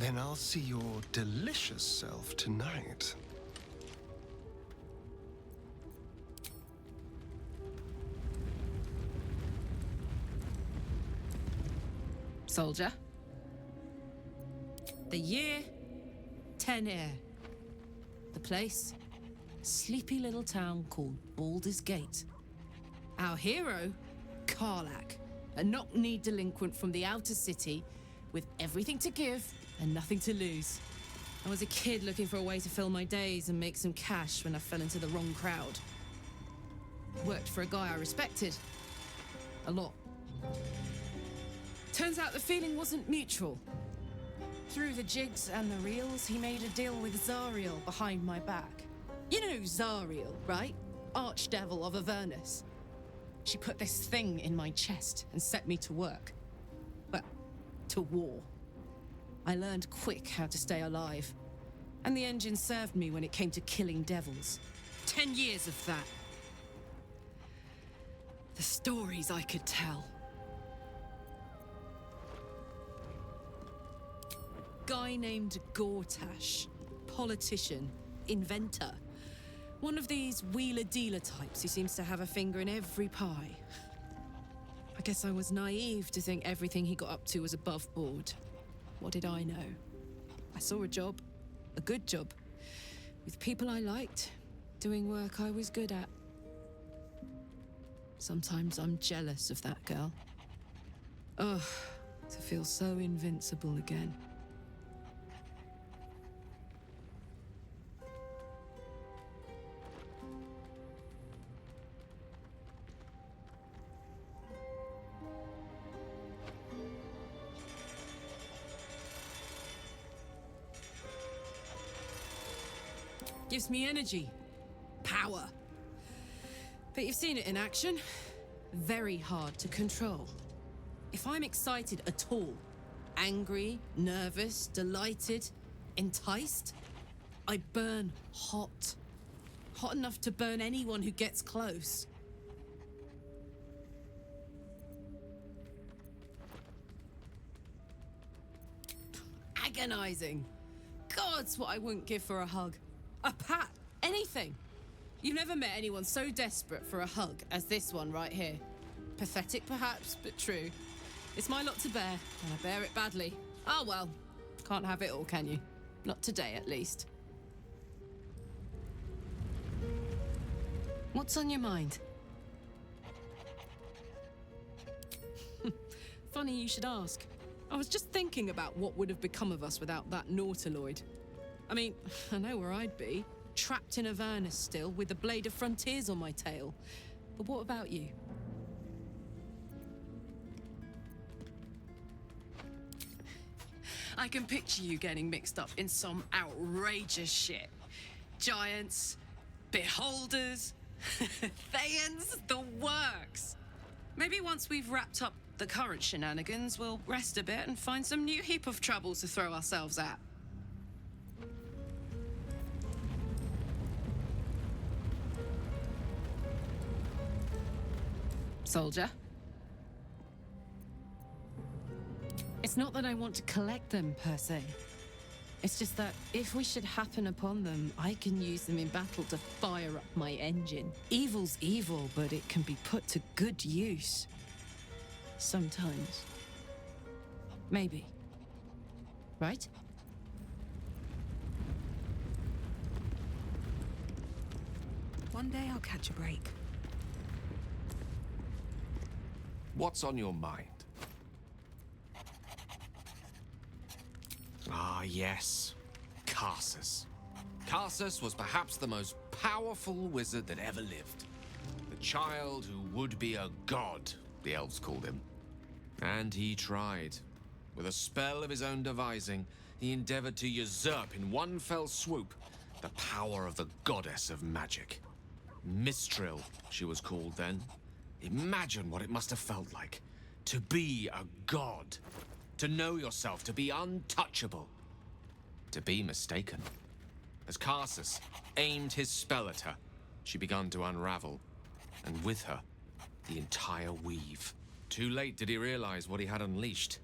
Then I'll see your delicious self tonight. Soldier. The year, 10 air. The place, sleepy little town called Baldur's Gate. Our hero, Karlach, a knock-knee delinquent from the outer city with everything to give and nothing to lose. I was a kid looking for a way to fill my days and make some cash when I fell into the wrong crowd. Worked for a guy I respected. A lot. Turns out the feeling wasn't mutual. Through the jigs and the reels, he made a deal with Zariel behind my back. You know Zariel, right? Archdevil of Avernus. She put this thing in my chest and set me to work. Well, to war. I learned quick how to stay alive. And the engine served me when it came to killing devils. 10 years of that. The stories I could tell. Guy named Gortash, politician, inventor. One of these wheeler-dealer types who seems to have a finger in every pie. I guess I was naive to think everything he got up to was above board. What did I know? I saw a job, a good job, with people I liked, doing work I was good at. Sometimes I'm jealous of that girl. Ugh, to feel so invincible again. Gives me energy, power. But you've seen it in action. Very hard to control. If I'm excited at all, angry, nervous, delighted, enticed, I burn hot. Hot enough to burn anyone who gets close. Agonizing. God's what I wouldn't give for a hug. A pat, anything. You've never met anyone so desperate for a hug as this one right here. Pathetic perhaps, but true. It's my lot to bear, and I bear it badly. Oh well, can't have it all, can you? Not today, at least. What's on your mind? Funny you should ask. I was just thinking about what would have become of us without that Nautiloid. I mean, I know where I'd be. Trapped in Avernus still, with the Blade of Frontiers on my tail. But what about you? I can picture you getting mixed up in some outrageous shit. Giants, beholders, Thayans, the works. Maybe once we've wrapped up the current shenanigans, we'll rest a bit and find some new heap of troubles to throw ourselves at. Soldier. It's not that I want to collect them, per se. It's just that if we should happen upon them, I can use them in battle to fire up my engine. Evil's evil, but it can be put to good use. Sometimes. Maybe. Right? One day I'll catch a break. What's on your mind? Ah, yes. Karsus. Karsus was perhaps the most powerful wizard that ever lived. The child who would be a god, the elves called him. And he tried. With a spell of his own devising, he endeavored to usurp in one fell swoop the power of the goddess of magic. Mistril, she was called then. Imagine what it must have felt like. To be a god. To know yourself, to be untouchable. To be mistaken. As Karsus aimed his spell at her, she began to unravel. And with her, the entire weave. Too late did he realize what he had unleashed.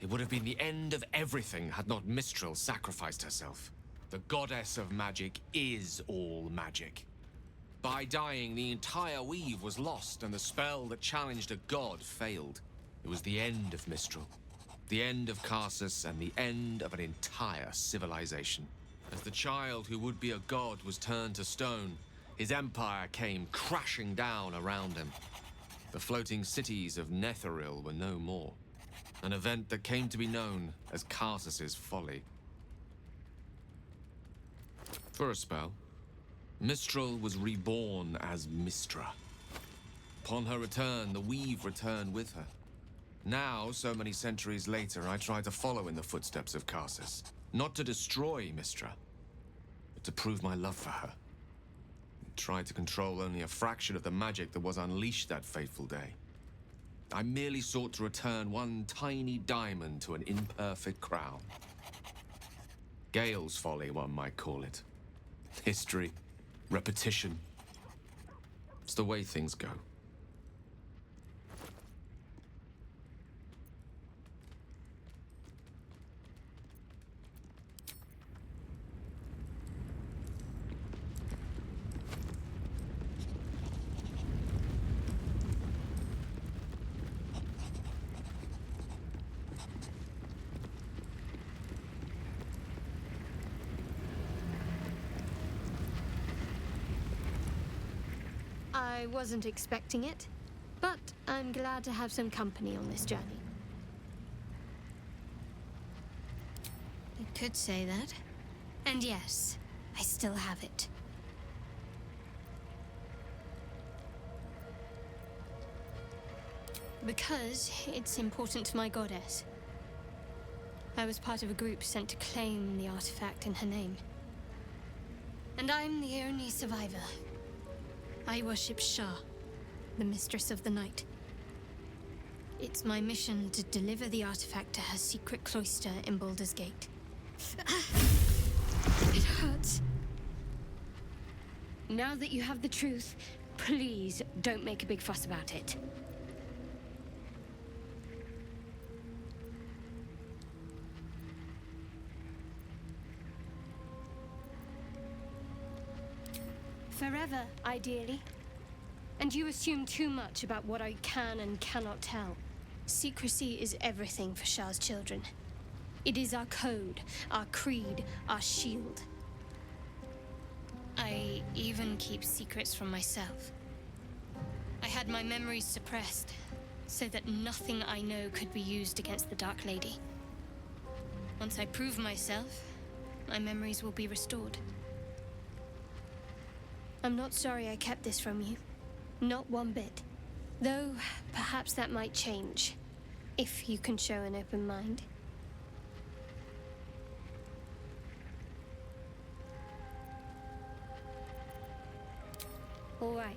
It would have been the end of everything had not Mistral sacrificed herself. The goddess of magic is all magic. By dying, the entire weave was lost, and the spell that challenged a god failed. It was the end of Mistral, the end of Karsus, and the end of an entire civilization. As the child who would be a god was turned to stone, his empire came crashing down around him. The floating cities of Netheril were no more. An event that came to be known as Karsus's folly. For a spell, Mistral was reborn as Mistra. Upon her return, the weave returned with her. Now, so many centuries later, I try to follow in the footsteps of Karsus. Not to destroy Mistra, but to prove my love for her. And try to control only a fraction of the magic that was unleashed that fateful day. I merely sought to return one tiny diamond to an imperfect crown. Gale's folly, one might call it. History, repetition. It's the way things go. I wasn't expecting it, but I'm glad to have some company on this journey. You could say that. And yes, I still have it. Because it's important to my goddess. I was part of a group sent to claim the artifact in her name. And I'm the only survivor. I worship Shah, the mistress of the night. It's my mission to deliver the artifact to her secret cloister in Baldur's Gate. It hurts. Now that you have the truth, please don't make a big fuss about it. Forever, ideally. And you assume too much about what I can and cannot tell. Secrecy is everything for Shah's children. It is our code, our creed, our shield. I even keep secrets from myself. I had my memories suppressed, so that nothing I know could be used against the Dark Lady. Once I prove myself, my memories will be restored. I'm not sorry I kept this from you. Not one bit. Though, perhaps that might change. If you can show an open mind. All right.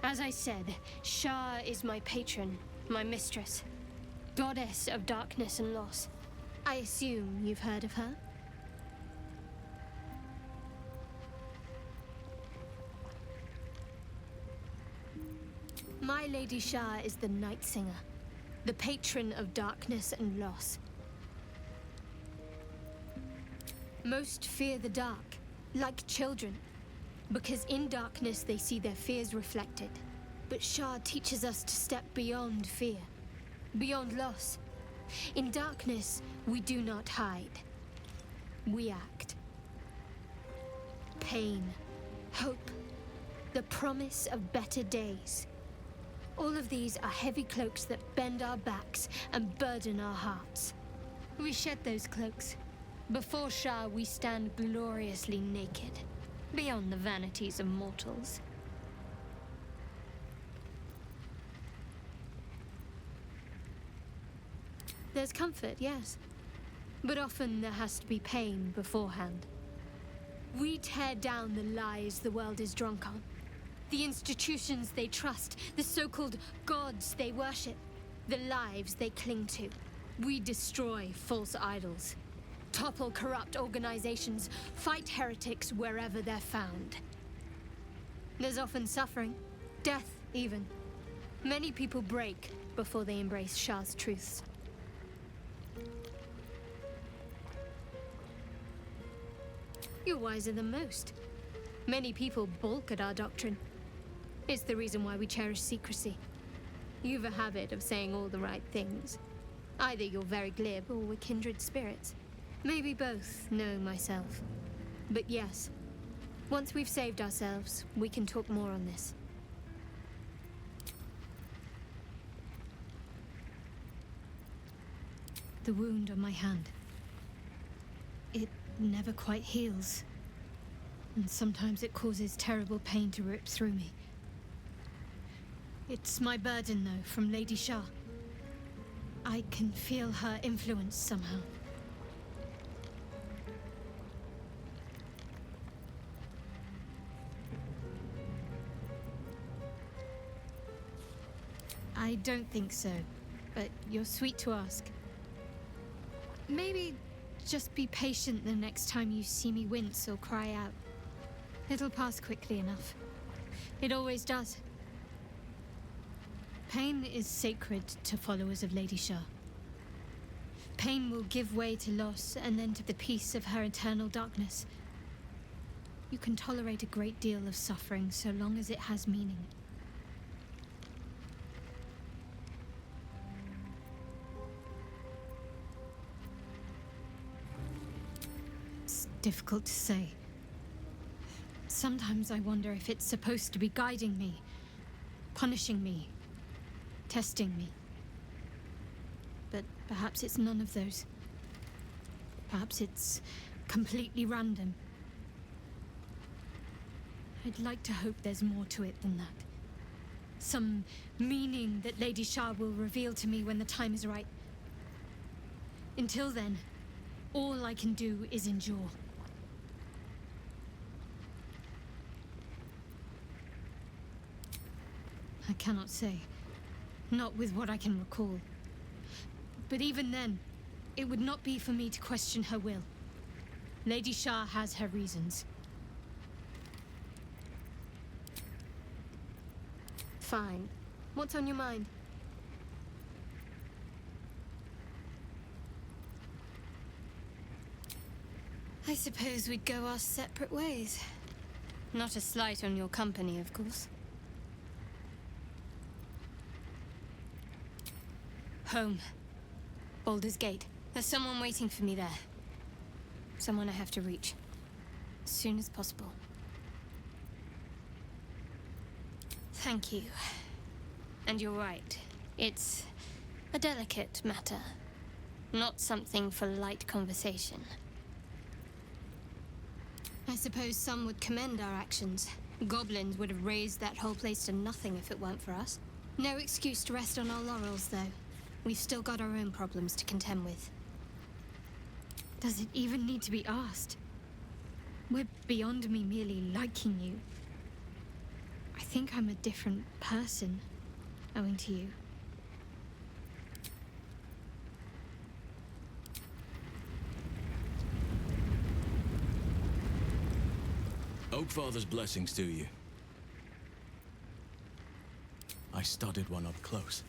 As I said, Shah is my patron, my mistress. Goddess of darkness and loss. I assume you've heard of her? My Lady Shah is the Night Singer, the patron of darkness and loss. Most fear the dark, like children, because in darkness they see their fears reflected. But Shah teaches us to step beyond fear, beyond loss. In darkness, we do not hide. We act. Pain, hope, the promise of better days. All of these are heavy cloaks that bend our backs and burden our hearts. We shed those cloaks. Before Shah, we stand gloriously naked, beyond the vanities of mortals. There's comfort, yes. But often there has to be pain beforehand. We tear down the lies the world is drunk on. The institutions they trust, the so-called gods they worship, the lives they cling to. We destroy false idols, topple corrupt organizations, fight heretics wherever they're found. There's often suffering, death even. Many people break before they embrace Shah's truths. You're wiser than most. Many people balk at our doctrine. It's the reason why we cherish secrecy. You've a habit of saying all the right things. Either you're very glib or we're kindred spirits. Maybe both, know myself. But yes, once we've saved ourselves, we can talk more on this. The wound on my hand. It never quite heals. And sometimes it causes terrible pain to rip through me. It's my burden, though, from Lady Shah. I can feel her influence somehow. I don't think so, but you're sweet to ask. Maybe just be patient the next time you see me wince or cry out. It'll pass quickly enough. It always does. Pain is sacred to followers of Lady Shah. Pain will give way to loss and then to the peace of her eternal darkness. You can tolerate a great deal of suffering so long as it has meaning. It's difficult to say. Sometimes I wonder if it's supposed to be guiding me, punishing me, testing me. But perhaps it's none of those. Perhaps it's completely random. I'd like to hope there's more to it than that. Some meaning that Lady Shah will reveal to me when the time is right. Until then, all I can do is endure. I cannot say. Not with what I can recall. But even then, it would not be for me to question her will. Lady Shah has her reasons. Fine. What's on your mind? I suppose we'd go our separate ways. Not a slight on your company, of course. Home. Baldur's Gate. There's someone waiting for me there. Someone I have to reach. As soon as possible. Thank you. And you're right. It's a delicate matter. Not something for light conversation. I suppose some would commend our actions. Goblins would have razed that whole place to nothing if it weren't for us. No excuse to rest on our laurels, though. We've still got our own problems to contend with. Does it even need to be asked? We're beyond me merely liking you. I think I'm a different person, owing to you. Oakfather's blessings to you. I studied one up close.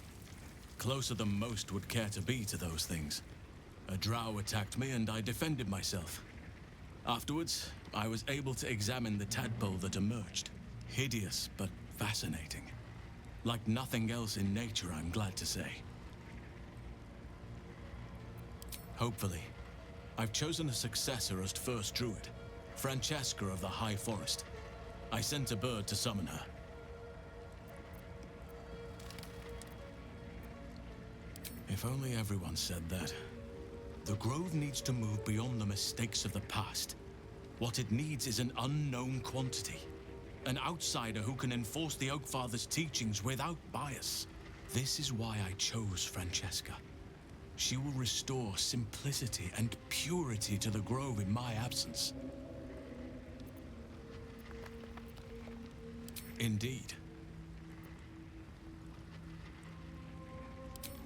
Closer than most would care to be to those things. A drow attacked me and I defended myself. Afterwards, I was able to examine the tadpole that emerged. Hideous, but fascinating. Like nothing else in nature, I'm glad to say. Hopefully, I've chosen a successor as first druid, Francesca of the High Forest. I sent a bird to summon her. If only everyone said that. The Grove needs to move beyond the mistakes of the past. What it needs is an unknown quantity. An outsider who can enforce the Oakfather's teachings without bias. This is why I chose Francesca. She will restore simplicity and purity to the Grove in my absence. Indeed.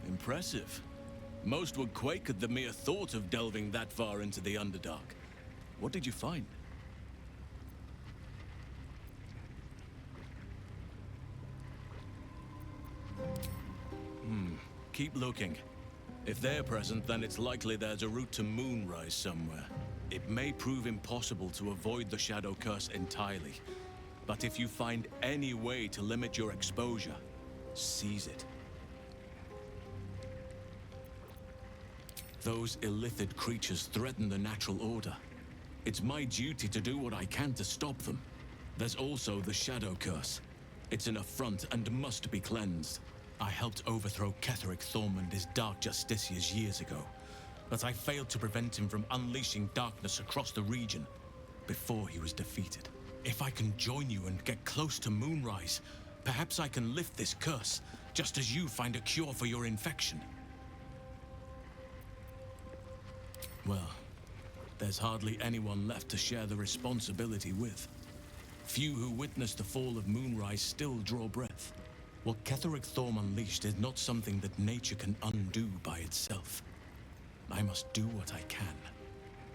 Impressive. Most would quake at the mere thought of delving that far into the Underdark. What did you find? Keep looking. If they're present, then it's likely there's a route to Moonrise somewhere. It may prove impossible to avoid the Shadow Curse entirely, but if you find any way to limit your exposure, seize it. Those illithid creatures threaten the natural order. It's my duty to do what I can to stop them. There's also the Shadow Curse. It's an affront and must be cleansed. I helped overthrow Ketheric Thorm and his Dark Justiciars years ago, but I failed to prevent him from unleashing darkness across the region before he was defeated. If I can join you and get close to Moonrise, perhaps I can lift this curse, just as you find a cure for your infection. Well, there's hardly anyone left to share the responsibility with. Few who witnessed the fall of Moonrise still draw breath. What Ketheric Thorm unleashed is not something that nature can undo by itself. I must do what I can.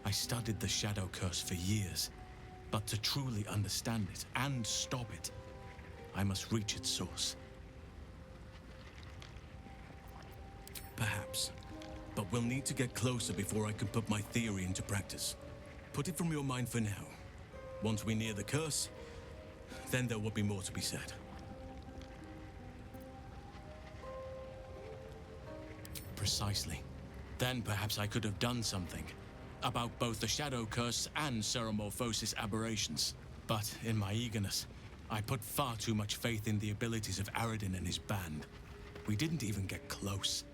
I studied the Shadow Curse for years, but to truly understand it and stop it, I must reach its source. Perhaps, but we'll need to get closer before I can put my theory into practice. Put it from your mind for now. Once we near the curse, then there will be more to be said. Precisely. Then perhaps I could have done something about both the Shadow Curse and Ceremorphosis aberrations. But in my eagerness, I put far too much faith in the abilities of Aradin and his band. We didn't even get close.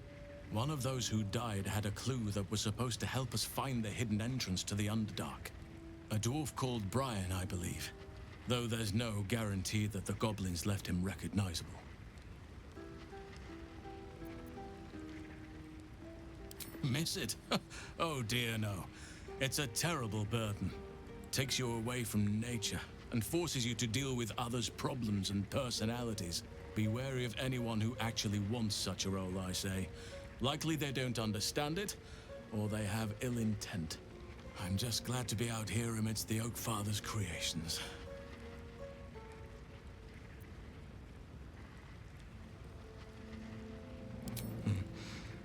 One of those who died had a clue that was supposed to help us find the hidden entrance to the Underdark. A dwarf called Brian, I believe. Though there's no guarantee that the goblins left him recognizable. Miss it? Oh dear, no. It's a terrible burden. Takes you away from nature and forces you to deal with others' problems and personalities. Be wary of anyone who actually wants such a role, I say. Likely they don't understand it, or they have ill intent. I'm just glad to be out here amidst the Oak Father's creations.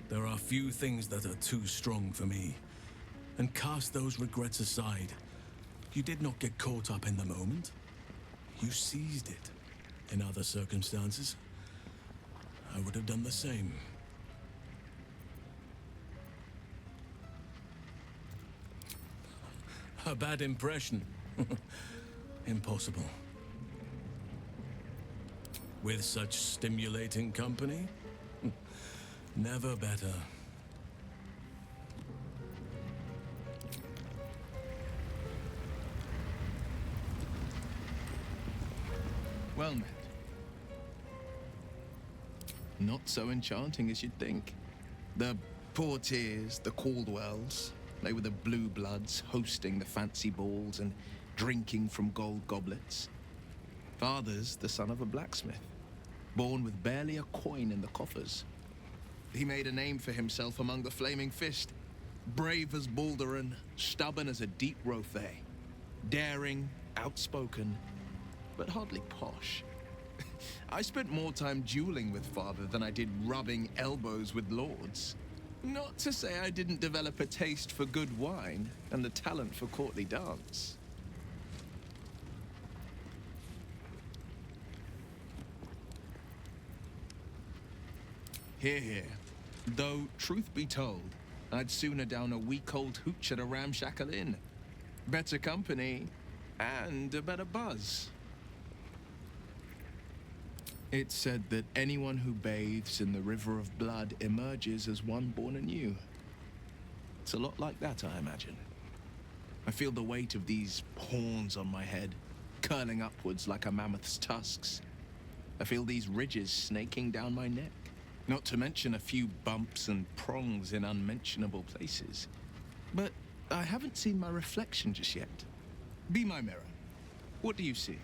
There are few things that are too strong for me. And cast those regrets aside. You did not get caught up in the moment. You seized it. In other circumstances, I would have done the same. A bad impression. Impossible. With such stimulating company? Never better. Well met. Not so enchanting as you'd think. The Portiers, the Caldwells, they were the blue bloods hosting the fancy balls and drinking from gold goblets. Father's the son of a blacksmith, born with barely a coin in the coffers. He made a name for himself among the Flaming Fist. Brave as Baldur and stubborn as a deep Rothay. Daring, outspoken, but hardly posh. I spent more time dueling with Father than I did rubbing elbows with lords. Not to say I didn't develop a taste for good wine and the talent for courtly dance. Hear, hear. Though, truth be told, I'd sooner down a week-old hooch at a ramshackle inn. Better company, and a better buzz. It's said that anyone who bathes in the river of blood emerges as one born anew. It's a lot like that, I imagine. I feel the weight of these horns on my head, curling upwards like a mammoth's tusks. I feel these ridges snaking down my neck. Not to mention a few bumps and prongs in unmentionable places. But I haven't seen my reflection just yet. Be my mirror. What do you see?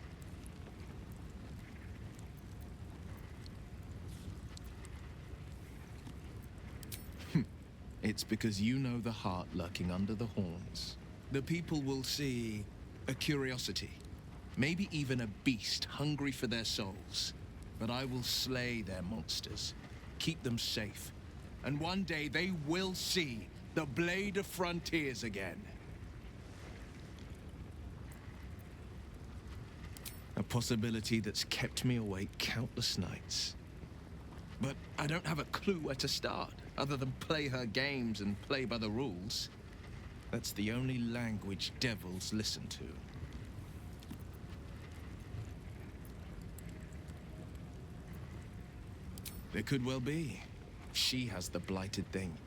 It's because you know the heart lurking under the horns. The people will see a curiosity, maybe even a beast hungry for their souls. But I will slay their monsters, keep them safe, and one day they will see the Blade of Frontiers again. A possibility that's kept me awake countless nights. But I don't have a clue where to start, other than play her games and play by the rules. That's the only language devils listen to. There could well be. She has the blighted thing.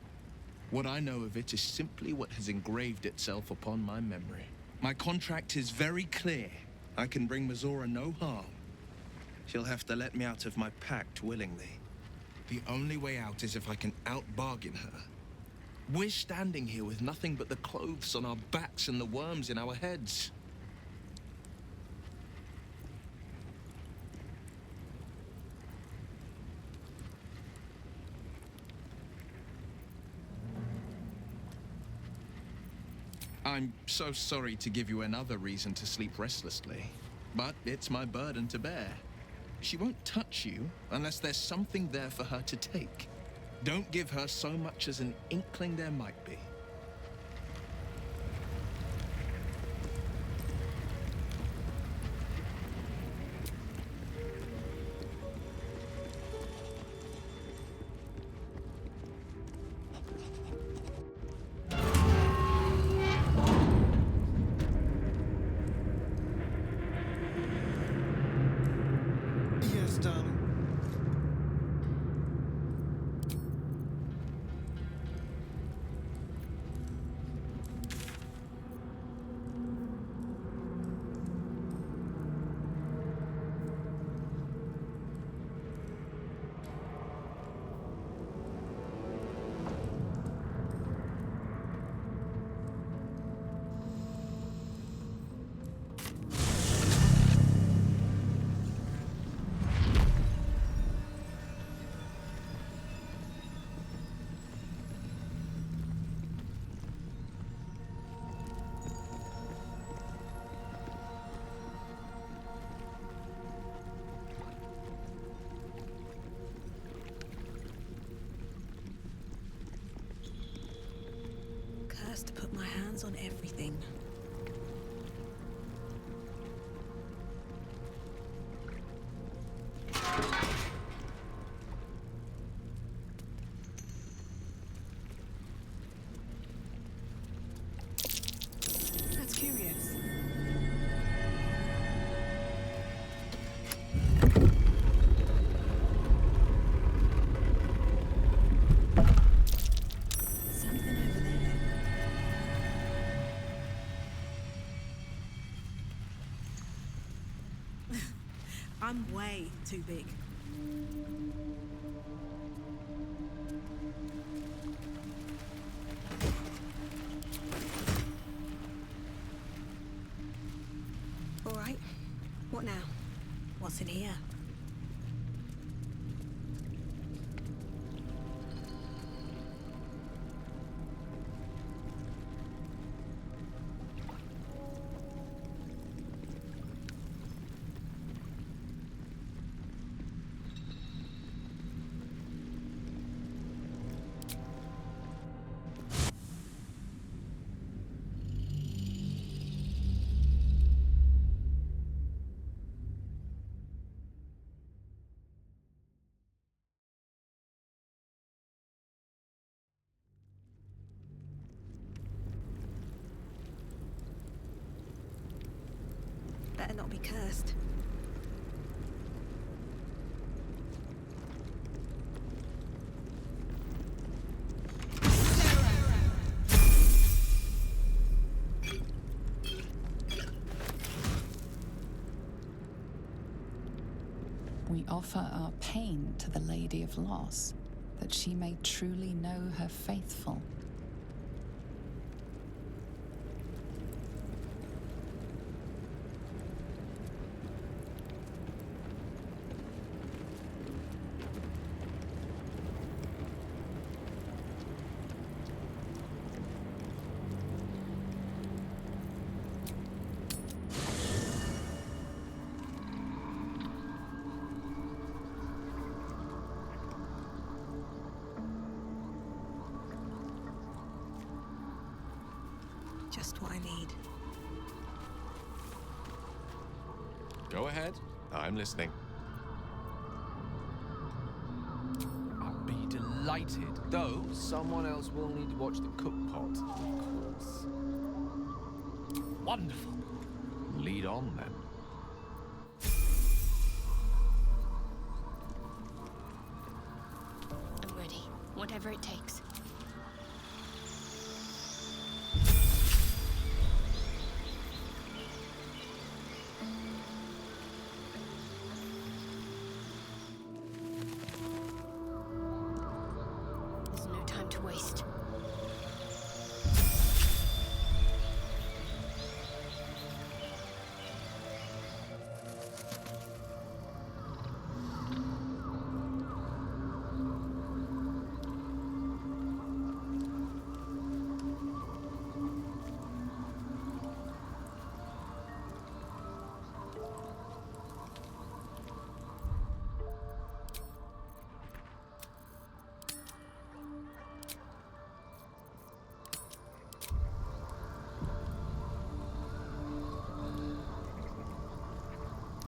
What I know of it is simply what has engraved itself upon my memory. My contract is very clear. I can bring Mazora no harm. She'll have to let me out of my pact willingly. The only way out is if I can out-bargain her. We're standing here with nothing but the clothes on our backs and the worms in our heads. I'm so sorry to give you another reason to sleep restlessly, but it's my burden to bear. She won't touch you unless there's something there for her to take. Don't give her so much as an inkling there might be. Yes, darling. Cursed to put my hands on everything. That's curious. Something over there. I'm way too big. All right. What now? What's in here? Better not be cursed. We offer our pain to the Lady of Loss, that she may truly know her faithful. Just what I need. Go ahead. I'm listening. I'll be delighted. Though, someone else will need to watch the cook pot, of course. Wonderful. Lead on, then. I'm ready. Whatever it takes. There's no time to waste.